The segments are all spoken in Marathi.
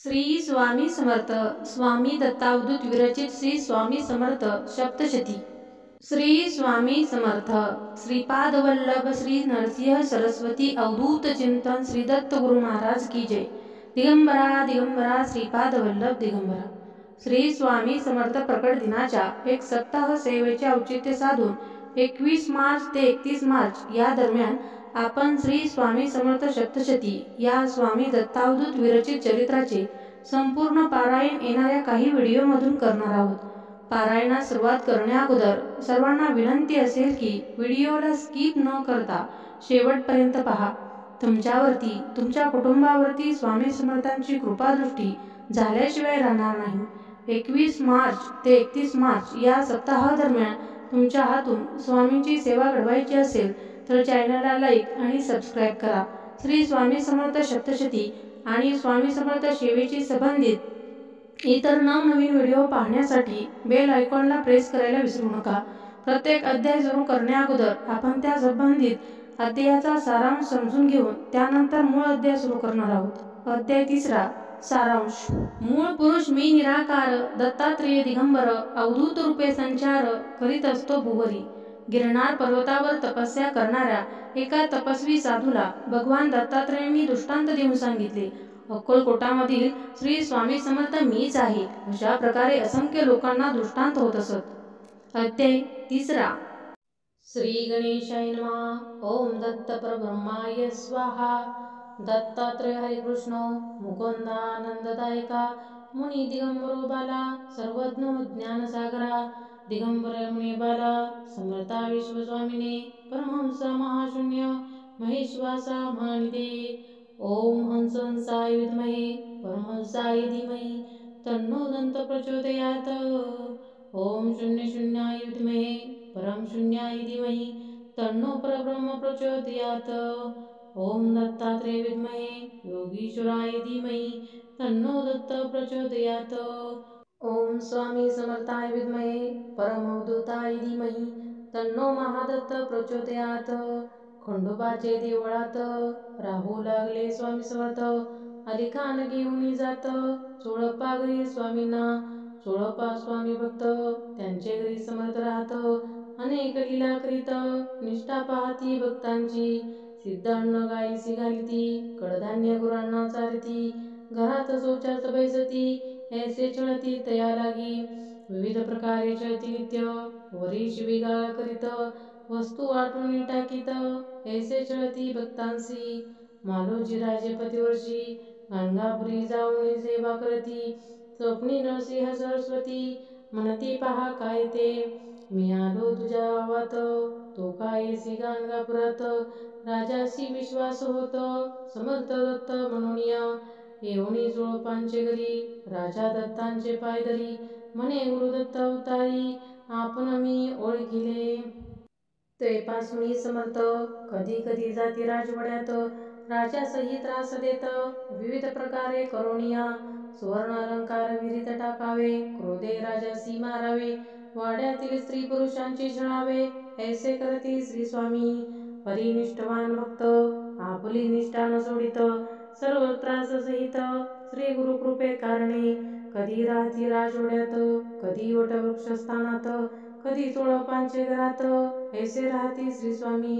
श्री स्वामी समर्थ स्वामी दत्तावधूत विरचित श्री स्वामी समर्थ सप्तशती। श्री स्वामी समर्थ श्रीपाद वल्लभ श्री नरसिंह सरस्वती अवधूत चिंतन श्री दत्त गुरु महाराज की जय। दिगंबरा दिगंबरा श्रीपाद वल्लभ दिगंबरा। श्री स्वामी समर्थ प्रकट दिनाच्या एक सप्ताह सेवेचे औचित्य साधून 21 मार्च ते 31 मार्च या दरम्यान आपण श्री स्वामी समर्थ सप्तशती या स्वामी दत्तावधूत विरचित चरित्राचे संपूर्ण पारायण येणाऱ्या काही व्हिडिओमधून करणार आहोत। पारायणास सुरुवात करण्याअगोदर सर्वांना विनंती असेल की व्हिडिओला स्किप न करता शेवटपर्यंत पहा। तुमच्यावरती तुमच्या कुटुंबावरती स्वामी समर्थांची कृपादृष्टी झाल्याशिवाय राहणार नाही। 21 मार्च ते 31 मार्च या सप्ताहादरम्यान तुमच्या हातून स्वामींची सेवा घडवायची असेल तर चॅनलला लाईक आणि सबस्क्राईब करा। श्री स्वामी समर्थ सप्तशती आणि स्वामी समर्थ सेवेशी संबंधित इतर नवनवीन व्हिडिओ पाहण्यासाठी बेल आयकॉनला प्रेस करायला विसरू नका। प्रत्येक अध्याय सुरू करण्याअगोदर आपण त्या संबंधित अध्यायाचा सारांश समजून घेऊन त्यानंतर मूळ अध्याय सुरू करणार आहोत। अध्याय 3 सारांश। मूळ पुरुष मी निराकार दत्तात्रेय दिगंबर अवधूत रूपे संचार करीत असतो भुवरी। गिरनार पर्वतावर तपस्या करणाऱ्या एका तपस्वी साधूला भगवान दत्तात्रेयांनी दृष्टांत देऊन सांगितले, अक्कलकोटामधील श्री स्वामी समर्थ मीच आहे। अशा प्रकारे असंख्य लोकांना दृष्टांत होत असत। अध्याय 3 श्री गणेशाय नमः। ओम दत्त परब्रह्माय स्वाहा। दत्तात्रेय हरिकृष्ण मुकुंदानंददायका मुनी दिगंबरो बाला सर्वज्ञ ज्ञानसागरा दिगंबर मुनी बाला समर्था विश्वस्वामिने परमहंसा महाशून्य महेश्वासा महानिधे। ओम हंसाय विद्महे परमहंसाय धीमहि तन्नो दंत प्रचोदयात्। ओम शून्याय विद्महे परम शून्याय धीमहि तन्नो परब्रह्म प्रचोदयात्। ओम दत्तात्रेय विद्महे योगीश्वराय धीमहि तन्नो दत्त प्रचोदयात्। ओम स्वामी समर्थाय विद्महे परमअवधूताय धीमहि तन्नो महादत्त प्रचोदयात्। खंडोबाचे देवळात राहू लागले स्वामी समर्थ। अलिखान घेऊन जात चोळप्पा घरी स्वामींना। चोळप्पा स्वामी भक्त त्यांचे घरी समर्थ राहत। अनेक लीला करीत निष्ठा पाहती भक्तांची। सिद्ध अन्न गायीसी घालिती कडधान्य गुरांना चारती। घरात शौचास बैसती ऐसे छळती तया लागी। विविध प्रकारे छळती नित्य वरी शिवीगाळ करीत वस्तू वाटून टाकीत ऐसे छळती भक्तांसी। मालोजी राजे पतिवर्षी गाणगापुरी जाऊन सेवा करती। स्वप्नी नरसिंह सरस्वती म्हणती पहा काय ते। मी आलो तुझ्या गावात तो काय येसी गाणगापुरात। राजाशी विश्वास होत समर्थ दत्त म्हणून येऊनी चोळपांचे घरी। राजा दत्तांचे पाय धरी म्हणे गुरुदत्त अवतारी आपण मी ओळखिले। तेपासून समर्थ कधी कधी जाती राजवाड्यात राजासही त्रास देत। विविध प्रकारे करोनिया सुवर्ण अलंकार विहिरीत टाकावे। क्रोधे राजासी मारावे वाड्यातील स्त्री पुरुषांची छळावे ऐसे करती श्री स्वामी। परिनिष्ठवान भक्त आपली निष्ठा न सोडित सर्व त्रास सहित श्री गुरुकृपे कारणे कधी राहती राजवाड्यात कधी वटवृक्ष स्थानात कधी चोळपांचे घरात ऐसे राहती श्री स्वामी।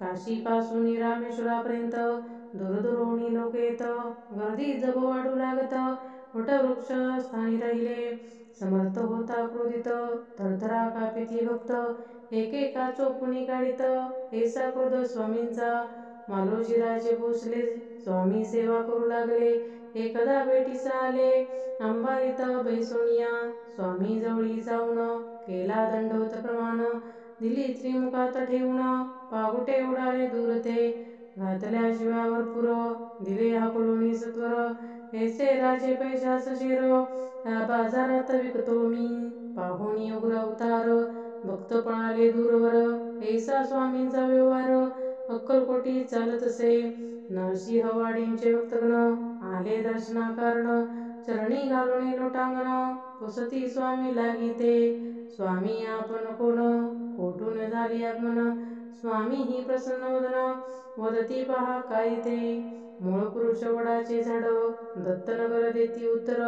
काशीपासून रामेश्वरापर्यंत दूरदूरहून लोक येत गर्दी जब वाढू लागत। वटवृक्ष स्थानी राहिले समर्थ होता क्रोधित थरथरा कापिती भक्त एकेका चोपुनी काढीत ऐसा क्रोध स्वामींचा। मालोजी राजे पोचले स्वामी सेवा करू लागले। एकदा भेटीस आले अंबारीत बैसोनिया स्वामी जवळी जाऊन केला दंडवत प्रमाण। दिली त्रिमुखात ठेवून पागुटे उडाले दूर ते। घातल्या शिव्या भरपूर दिले हाकलून सत्वर ऐसे राजे पैशास शेर या बाजारात विकतो मी। पाहुणी उग्र अवतार भक्त पळाले दूरवर ऐसा स्वामींचा व्यवहार। अक्कलकोटी चालत असे नरसिंहवाडींचे भक्तगण आले दर्शनाकारण चरणी घालून लोटांगण पुसती स्वामी लागिते। स्वामी आपण कोण कोठून झाली आगमन स्वामी ही प्रसन्नवदन वदती पहा काय ते मूळ पुरुष वडाचे झाड दत्तनगर देती उत्तर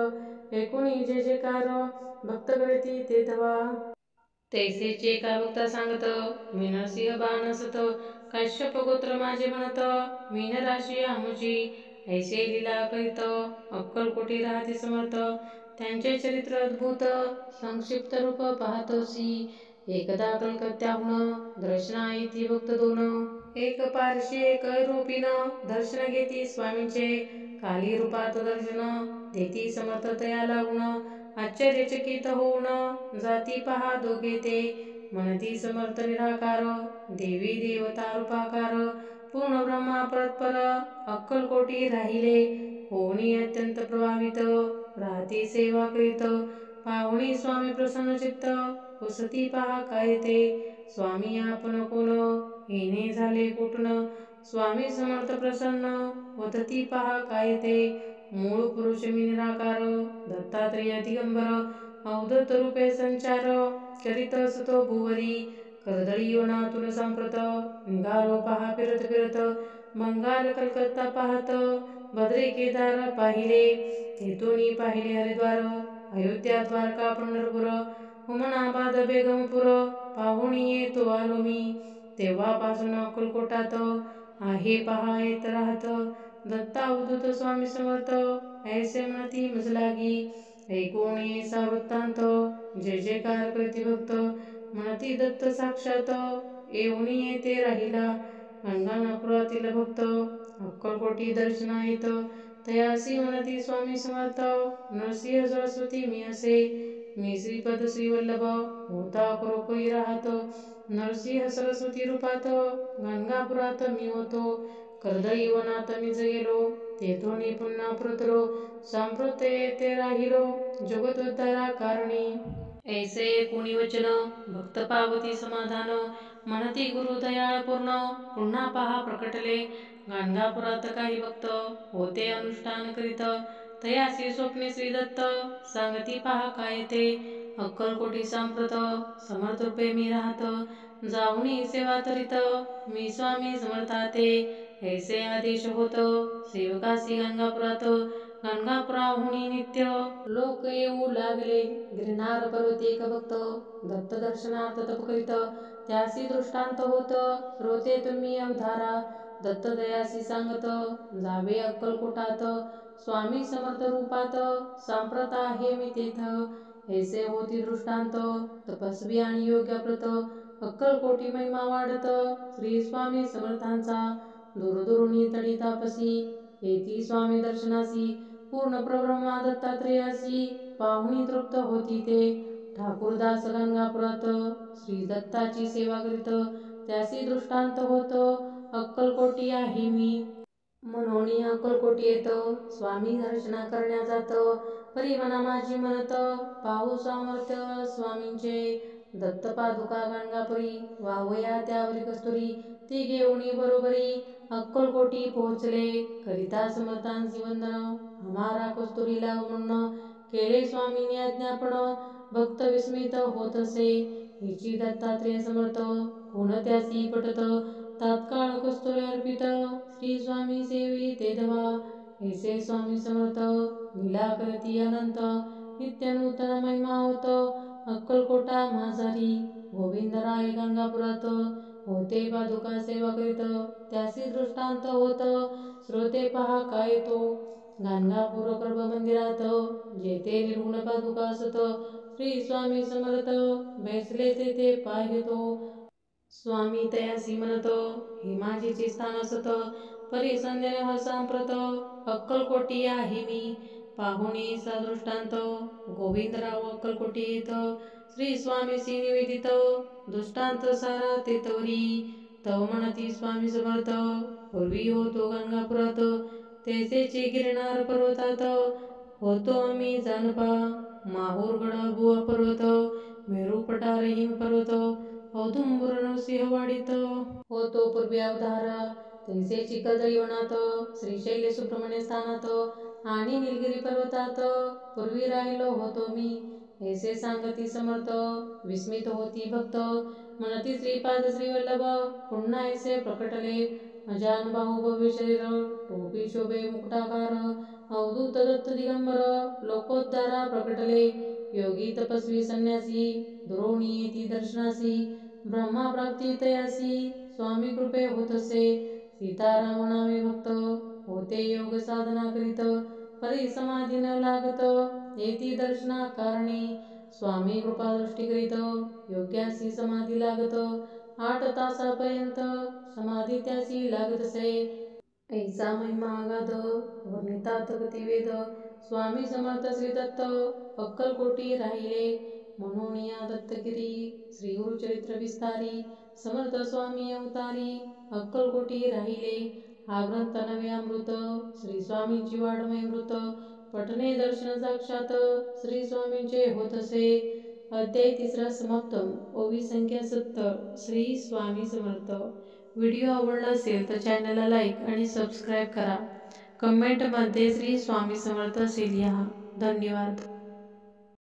ऐकुनी जे जेकार भक्त करती ते धवा तैसेचे का भक्ता सांगत मीनसिंह बाणसत काश्यप गोत्र माझे म्हणत मीन राशी आमुची ऐसे लीला करीत अक्कलकोटी राहते समर्थ त्यांचे चरित्र अद्भुत संक्षिप्त रूप पाहतोसी एकदा कलकत्त्याहून दर्शना येती भक्त दोन एक पारशी एक रूपीन दर्शन घेती स्वामींचे काली रूपात दर्शन देती समर्थ तया लागून आश्चर्यचकित होऊन जाती पहा दोघे ते म्हणती समर्थ निराकार देवी देवता रूपाकार पूर्ण ब्रह्मा परत्पर अक्कलकोटी राहिले होणी अत्यंत प्रभावित राहती सेवा करीत पाहुणी स्वामी प्रसन्न चित्त उसती पहा काय ते स्वामी आपण कोण येणे झाले कुठून स्वामी समर्थ प्रसन्न वदती पहा काय ते मूळ पुरुष मी निराकार दत्तात्रेय दिगंबर अवधूत रूपे संचार करीत असतो भुवरी कर्दळी वनातून सांप्रत निघालो पहा फिरत फिरत बंगाल कलकत्ता पाहत बद्री केदार पाहिले तेथून पाहिले हरिद्वार अयोध्या द्वारका पंढरपूर हुमनाबाद बेगमपूर पाहुणी येतो आलो मी तेव्हापासून अक्कलकोटात आहे पहा येत राहत दत्ता अवधूत स्वामी समर्थ ऐसे म्हणती मज लागी ऐकून येसा वृत्तांत जे जेकार करती भक्त म्हणती दत्त साक्षात येऊन येते राहिला गंगानापुरातील भक्त अक्कलकोटी दर्शना येत तयासी म्हणती स्वामी समर्थ नरसिंह सरस्वती मी असे मी श्रीपद श्रीवल्लभ होता परोपरी राहत नरसिंह सरस्वती रूपात गंगापुरात मी होतो कर्दळी वनात मी गेलो तेथून पुन्हा परतलो सांप्रत येथे राहिलो जगतोद्धारा कारणी ऐसे कोणी वचन भक्त पावती समाधान म्हणती गुरु दयाळ पूर्ण पुन्हा पहा प्रकटले गाणगापुरात काही भक्त होते अनुष्ठान करीत तयासी स्वप्ने श्री दत्त सांगती पहा काय ते अक्कलकोटी सांप्रत समर्थ रूपे मी राहत जाऊनी सेवा करीत मी स्वामी समर्थाते ऐसे आदेश होत सेवकासी गंगापुरात गंगापुराहुनी नित्य लोक येऊ लागले गिरनार पर्वती एक भक्त दत्त दर्शनार्थ तप करीत त्यासी दृष्टांत होत श्रोते तुम्ही अवधारा दत्त दयासी सांगत जावे अक्कलकोटात स्वामी समर्थ रूपात सांप्रत आहे मी तेथ ऐसे होती दृष्टांत तपस्वी आणि योग्यव्रत अक्कलकोटी महिमा वाढत श्री स्वामी समर्थांचा दूरदूरुनी तडी तापसी येती स्वामी दर्शनासी पूर्ण प्रब्रह्मा दत्तात्रेयासी पाहुणी तृप्त होती ते ठाकूरदास गंगापुरात श्री दत्ताची सेवा करीत त्यासी दृष्टांत होत अक्कलकोटी आहे मी म्हणून अक्कलकोटी येत स्वामी दर्शना करण्या जात परिमना माझी म्हणत पाहू सामर्थ्य स्वामींचे दत्त पादुका गंगापुरी वाहूया त्यावरी कस्तुरी ती घेऊनी बरोबरी अक्कलकोटी पोहोचले करिता समर्थांची वंदन हमारा कस्तुरीला म्हणून केले स्वामींनी आज्ञापन भक्त विस्मित होत असे हिची दत्तात्रेय समर्थ कोणत्यासी पटत तात्काळ कस्तुरी अर्पित श्री स्वामी सेवी ते धवा ऐसे स्वामी समर्थ लीला करती अनंत नित्य नूतन महिमा होत अक्कलकोटा माझारी गोविंदराय गंगापुरात होते पादुका सेवा करीत त्यासी दृष्टांत होत श्रोते पहा काय तो गाणगापूर गर्भ मंदिरात जेथे निर्गुण पादुका असत श्री स्वामी समर्थ बैसले तेथे पाहतो स्वामी तयासी म्हणत हे माझीचे स्थान असत परिसंदेह सांप्रत अक्कलकोटी आहे मी पाहुणी सा दृष्टांत गोविंदराव अक्कलकोटी येत श्री स्वामीसी निवेदित दृष्टांत सारा ते तवरी तव म्हणती स्वामी समर्थ पूर्वी होतो गंगापुरात तेसेचे गिरनार पर्वतात होतो आम्ही जानपा माहूरगड बुवा पर्वत मेरू पठार हिम पर्वत औदुंबर नरसिंहवाडीत होतो पूर्वी अवधारा तैसेची कर्दळी वनात श्रीशैल्य सुब्रह्मण्य स्थानात आणि निलगिरी पर्वतात पूर्वी राहिलो होतो मी ऐसे सांगती समर्थ विस्मित होती भक्त म्हणती श्रीपाद श्रीवल्लभ पुन्हा ऐसे प्रकटले अजान बाहू भव्य शरीर टोपी शोभे मुकुटाकार अवधूत दत्त दिगंबर लोकोद्धारा प्रकटले योगी तपस्वी संन्यासी द्रोणी येती दर्शनासी ब्रह्मा प्राप्ती तयासी स्वामी कृपे होतसे सीताराम नामे भक्त होते योग साधना करीत परी समाधी न लागत येती दर्शना कारणे स्वामी कृपा दृष्टी करीत योग्यासी समाधी लागत 8 तासापर्यंत समाधी त्याची लागतसे ऐसा महिमा अगाध वर्णितात गती वेद स्वामी समर्थ श्री दत्त अक्कलकोटी राहिले म्हणून या दत्तगिरी श्री गुरुचरित्र विस्तारी समर्थ स्वामी अवतारी अक्कलकोटी राहिले हा ग्रंथ नवे अमृत श्री स्वामींची वाडमय मृत पठणे दर्शन साक्षात श्री स्वामींचे होतसे अध्याय 3 समाप्तम ओवी संख्या 70 श्री स्वामी समर्थ व्हिडिओ आवडला असेल तर चॅनलला लाईक आणि सबस्क्राईब करा कमेंटमध्ये श्री स्वामी समर्थ असे लिहा धन्यवाद